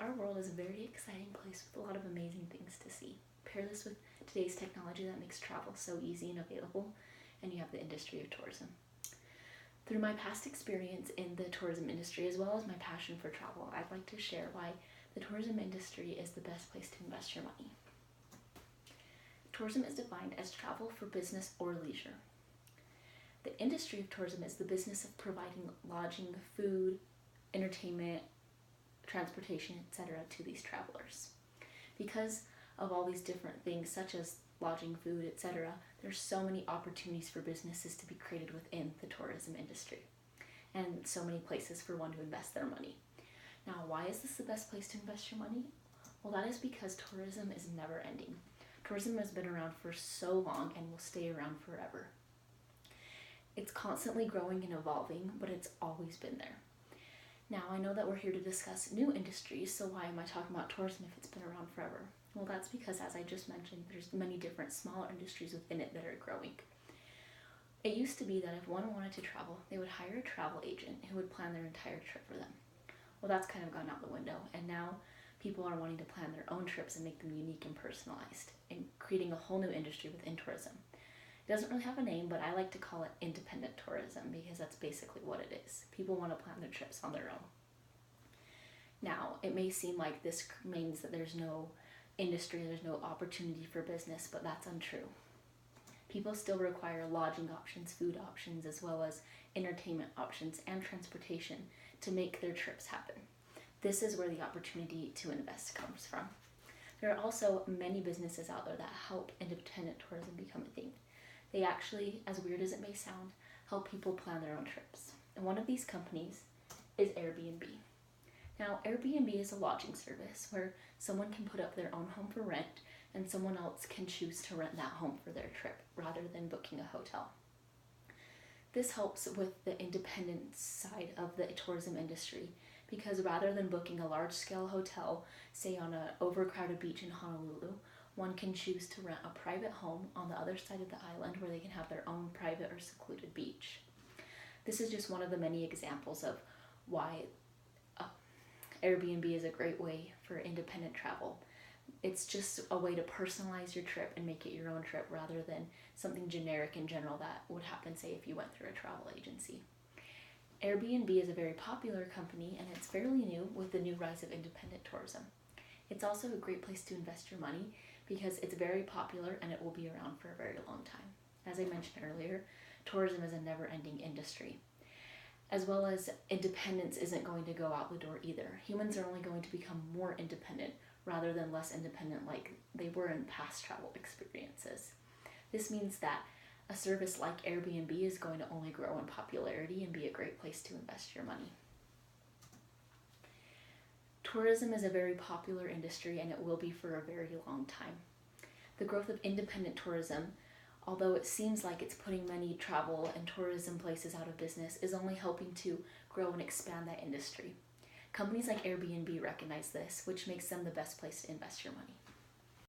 Our world is a very exciting place with a lot of amazing things to see. Pair this with today's technology that makes travel so easy and available, and you have the industry of tourism. Through my past experience in the tourism industry, as well as my passion for travel, I'd like to share why the tourism industry is the best place to invest your money. Tourism is defined as travel for business or leisure. The industry of tourism is the business of providing lodging, food, entertainment, transportation, etc. to these travelers. Because of all these different things such as lodging, food, etc., there's so many opportunities for businesses to be created within the tourism industry, and so many places for one to invest their money. Now, why is this the best place to invest your money? Well, that is because tourism is never ending. Tourism has been around for so long and will stay around forever. It's constantly growing and evolving, but it's always been there. Now, I know that we're here to discuss new industries, so why am I talking about tourism if it's been around forever? Well, that's because, as I just mentioned, there's many different smaller industries within it that are growing. It used to be that if one wanted to travel, they would hire a travel agent who would plan their entire trip for them. Well, that's kind of gone out the window, and now people are wanting to plan their own trips and make them unique and personalized, and creating a whole new industry within tourism. It doesn't really have a name, but I like to call it independent tourism because that's basically what it is. People want to plan their trips on their own. Now, it may seem like this means that there's no industry, there's no opportunity for business, but that's untrue. People still require lodging options, food options, as well as entertainment options and transportation to make their trips happen. This is where the opportunity to invest comes from. There are also many businesses out there that help independent tourism become a thing. They actually, as weird as it may sound, help people plan their own trips. And one of these companies is Airbnb. Now, Airbnb is a lodging service where someone can put up their own home for rent and someone else can choose to rent that home for their trip rather than booking a hotel. This helps with the independent side of the tourism industry because rather than booking a large-scale hotel, say on an overcrowded beach in Honolulu, one can choose to rent a private home on the other side of the island where they can have their own private or secluded beach. This is just one of the many examples of why Airbnb is a great way for independent travel. It's just a way to personalize your trip and make it your own trip rather than something generic in general that would happen, say, if you went through a travel agency. Airbnb is a very popular company and it's fairly new with the new rise of independent tourism. It's also a great place to invest your money because it's very popular and it will be around for a very long time. As I mentioned earlier, tourism is a never-ending industry. As well as independence isn't going to go out the door either. Humans are only going to become more independent rather than less independent like they were in past travel experiences. This means that a service like Airbnb is going to only grow in popularity and be a great place to invest your money. Tourism is a very popular industry and it will be for a very long time. The growth of independent tourism, although it seems like it's putting many travel and tourism places out of business, is only helping to grow and expand that industry. Companies like Airbnb recognize this, which makes them the best place to invest your money.